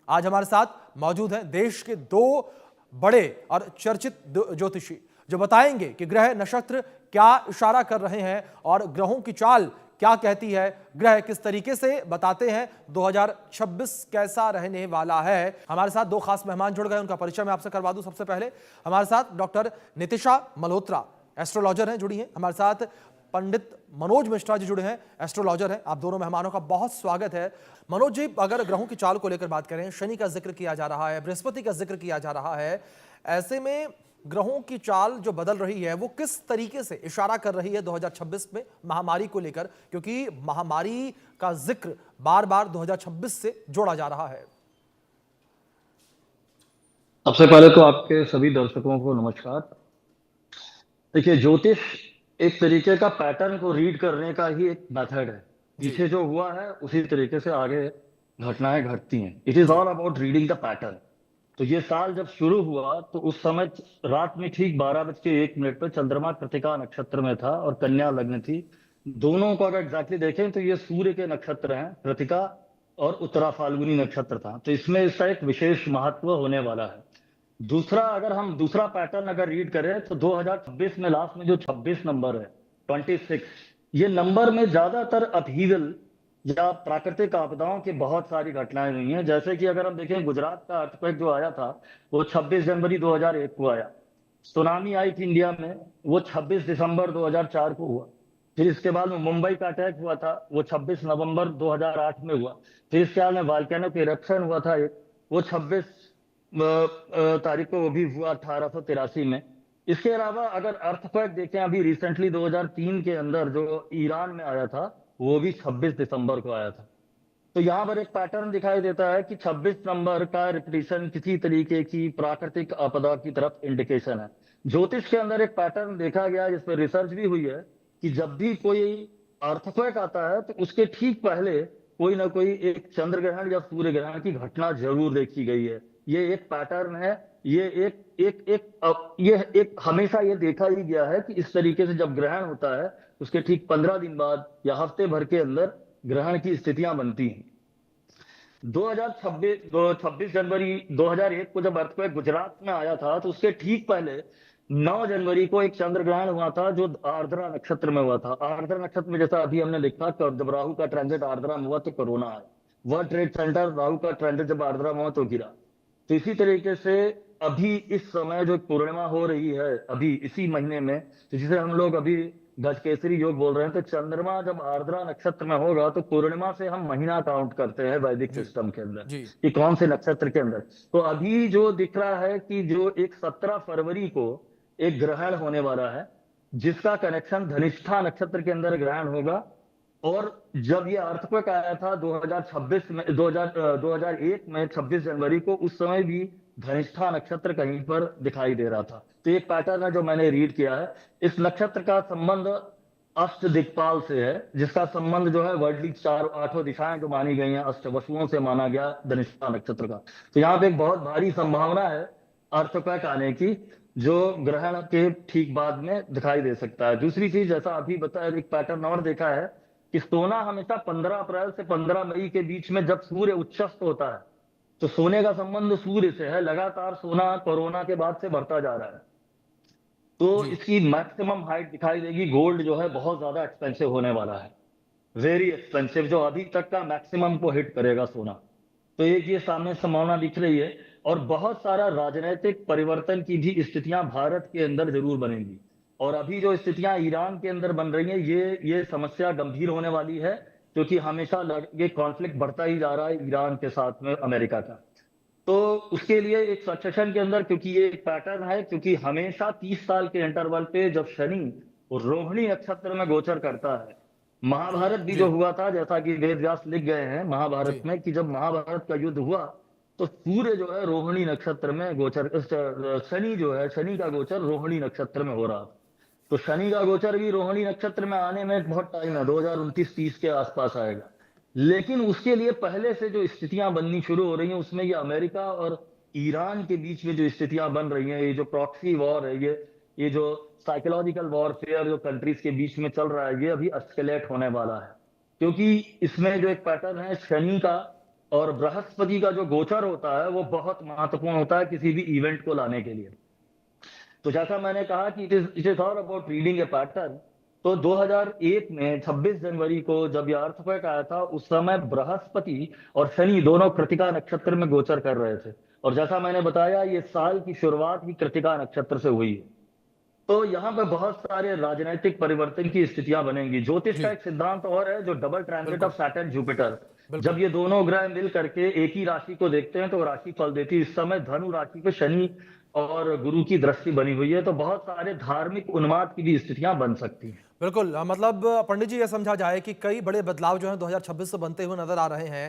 आज हमारे साथ मौजूद हैं देश के दो बड़े और चर्चित ज्योतिषी, जो बताएंगे कि ग्रह नक्षत्र क्या इशारा कर रहे हैं और ग्रहों की चाल क्या कहती है, ग्रह किस तरीके से बताते हैं 2026 कैसा रहने वाला है। हमारे साथ दो खास मेहमान जुड़ गए, उनका परिचय मैं आपसे करवा दूं। सबसे पहले हमारे साथ डॉक्टर नितिशा मल्होत्रा, एस्ट्रोलॉजर हैं, जुड़ी हैं। हमारे साथ पंडित मनोज मिश्रा जी जुड़े हैं, एस्ट्रोलॉजर हैं। आप दोनों मेहमानों का बहुत स्वागत है। मनोज जी, अगर ग्रहों की चाल को लेकर बात करें, शनि का जिक्र किया जा रहा है, बृहस्पति का जिक्र किया जा रहा है, ऐसे में ग्रहों की चाल जो बदल रही है वो किस तरीके से इशारा कर रही है 2026 में महामारी को लेकर, क्योंकि महामारी का जिक्र बार बार 2026 से जोड़ा जा रहा है। सबसे पहले तो आपके सभी दर्शकों को नमस्कार। देखिए, ज्योतिष एक तरीके का पैटर्न को रीड करने का ही एक मेथड है। जी पीछे जो हुआ है उसी तरीके से आगे घटनाएं घटती हैं। इट इज जी all about reading the pattern. तो ये साल जब शुरू हुआ तो उस समय रात में ठीक 12:01 पर चंद्रमा कृतिका नक्षत्र में था और कन्या लग्न थी। दोनों को अगर एग्जैक्टली देखें तो ये सूर्य के नक्षत्र हैं, कृतिका और उत्तरा फाल्गुनी नक्षत्र था। तो इसमें इसका एक विशेष महत्व होने वाला है। दूसरा, अगर हम दूसरा पैटर्न अगर रीड करें तो 2026 में लास्ट में जो 26 नंबर है, 26, ये नंबर में ज्यादातर अपहीवल या प्राकृतिक आपदाओं की बहुत सारी घटनाएं हुई हैं। जैसे कि अगर हम देखें, गुजरात का अर्थक्वेक जो आया था वो 26 जनवरी 2001 को आया। सुनामी आई थी इंडिया में, वो 26 दिसंबर 2004 को हुआ। फिर इसके बाद में मुंबई का अटैक हुआ था, वो 26 नवंबर 2008 में हुआ। फिर इसके बाद में वॉल्केनो इरप्शन हुआ था एक, वो 26 तारीख को वो भी हुआ 1883 में। इसके अलावा अगर अर्थक्वेक देखें, अभी रिसेंटली 2003 के अंदर जो ईरान में आया था वो भी 26 दिसंबर को आया था। तो यहाँ पर एक पैटर्न दिखाई देता है कि 26 नंबर का रिपीटिशन किसी तरीके की प्राकृतिक आपदा की तरफ इंडिकेशन है। ज्योतिष के अंदर एक पैटर्न देखा गया, जिस पर रिसर्च भी हुई है, कि जब भी कोई अर्थक्वेक आता है तो उसके ठीक पहले कोई ना कोई एक चंद्र ग्रहण या सूर्य ग्रहण की घटना जरूर देखी गई है। ये एक पैटर्न है। ये ये एक हमेशा ये देखा ही गया है कि इस तरीके से जब ग्रहण होता है उसके ठीक 15 दिन बाद या हफ्ते भर के अंदर ग्रहण की स्थितियां बनती हैं। 26 जनवरी 2001 को जब अर्थक्वेक गुजरात में आया था तो उसके ठीक पहले 9 जनवरी को एक चंद्र ग्रहण हुआ था जो आर्द्रा नक्षत्र में हुआ था। आर्द्रा नक्षत्र में, जैसा अभी हमने लिखा, जब राहु का ट्रांजिट आर्द्रा में हुआ तो कोरोना आया। वर्ल्ड ट्रेड सेंटर राहु का ट्रांजिट जब आर्द्रा में हुआ तो गिरा। तो इसी तरीके से अभी इस समय जो पूर्णिमा हो रही है अभी इसी महीने में, तो जिसे हम लोग अभी गजकेसरी योग बोल रहे हैं, तो चंद्रमा जब आर्द्रा नक्षत्र में होगा तो पूर्णिमा से हम महीना काउंट करते हैं वैदिक जी सिस्टम के अंदर जी कि कौन से नक्षत्र के अंदर। तो अभी जो दिख रहा है कि जो एक 17 फरवरी को एक ग्रहण होने वाला है, जिसका कनेक्शन धनिष्ठा नक्षत्र के अंदर ग्रहण होगा। और जब ये अर्थक्वेक आया था 2026 में 2001 में 26 जनवरी को, उस समय भी धनिष्ठा नक्षत्र कहीं पर दिखाई दे रहा था। तो एक पैटर्न है जो मैंने रीड किया है। इस नक्षत्र का संबंध अष्ट दिक्पाल से है, जिसका संबंध जो है वर्ल्डली 8 दिशाएं जो मानी गई हैं अष्ट वसुओं से माना गया धनिष्ठा नक्षत्र का। तो यहाँ पे एक बहुत भारी संभावना है अर्थक्वेक आने की, जो ग्रहण के ठीक बाद में दिखाई दे सकता है। दूसरी चीज, जैसा अभी बताया, एक पैटर्न और देखा है कि सोना हमेशा 15 अप्रैल से 15 मई के बीच में जब सूर्य उच्चस्त होता है तो सोने का संबंध सूर्य से है। लगातार सोना कोरोना के बाद से बढ़ता जा रहा है, तो जी इसकी मैक्सिमम हाइट दिखाई देगी। गोल्ड जो है बहुत ज्यादा एक्सपेंसिव होने वाला है, वेरी एक्सपेंसिव, जो अभी तक का मैक्सिमम को हिट करेगा सोना। तो एक ये सामने संभावना दिख रही है। और बहुत सारा राजनीतिक परिवर्तन की भी स्थितियां भारत के अंदर जरूर बनेंगी। और अभी जो स्थितियां ईरान के अंदर बन रही हैं, ये समस्या गंभीर होने वाली है, क्योंकि हमेशा ये कॉन्फ्लिक्ट बढ़ता ही जा रहा है ईरान के साथ में अमेरिका का। तो उसके लिए एक सक्सेशन के अंदर, क्योंकि ये एक पैटर्न है, क्योंकि हमेशा 30 साल के इंटरवल पे जब शनि रोहिणी नक्षत्र में गोचर करता है, महाभारत भी जो जी हुआ था, जैसा कि वेद व्यास लिख गए हैं महाभारत जी में, कि जब महाभारत का युद्ध हुआ तो सूर्य जो है रोहिणी नक्षत्र में गोचर, शनि जो है, शनि का गोचर रोहिणी नक्षत्र में हो रहा था। तो शनि का गोचर भी रोहिणी नक्षत्र में आने में बहुत टाइम है, 2029-30 के आसपास आएगा। लेकिन उसके लिए पहले से जो स्थितियां बननी शुरू हो रही हैं, उसमें ये अमेरिका और ईरान के बीच में जो स्थितियां बन रही हैं, ये जो प्रॉक्सी वॉर है, ये जो साइकोलॉजिकल वॉरफेयर जो कंट्रीज के बीच में चल रहा है, ये अभी एस्केलेट होने वाला है। क्योंकि इसमें जो एक पैटर्न है शनि का, और बृहस्पति का जो गोचर होता है वो बहुत महत्वपूर्ण होता है किसी भी इवेंट को लाने के लिए। तो जैसा मैंने कहा कि it is all about reading A pattern. तो 2001 में 26 जनवरी को जब यह अर्थक्वेक आया था, उस समय बृहस्पति और शनि दोनों कृतिका नक्षत्र में गोचर कर रहे थे। और जैसा मैंने बताया, ये साल की शुरुआत ही कृतिका नक्षत्र से हुई है। तो यहाँ पे बहुत सारे राजनीतिक परिवर्तन की स्थितियां बनेंगी। ज्योतिष का एक सिद्धांत और है, जो double transit of Saturn Jupiter. जब ये दोनों ग्रह मिल करके एक ही राशि को देखते हैं तो राशि फल देती है। इस समय धनु राशि पे शनि और गुरु की दृष्टि बनी हुई है, तो बहुत सारे धार्मिक उन्माद की भी स्थितियां बन सकती हैं। बिल्कुल, मतलब पंडित जी ये समझा जाए कि कई बड़े बदलाव जो हैं 2026 से बनते हुए नजर आ रहे हैं।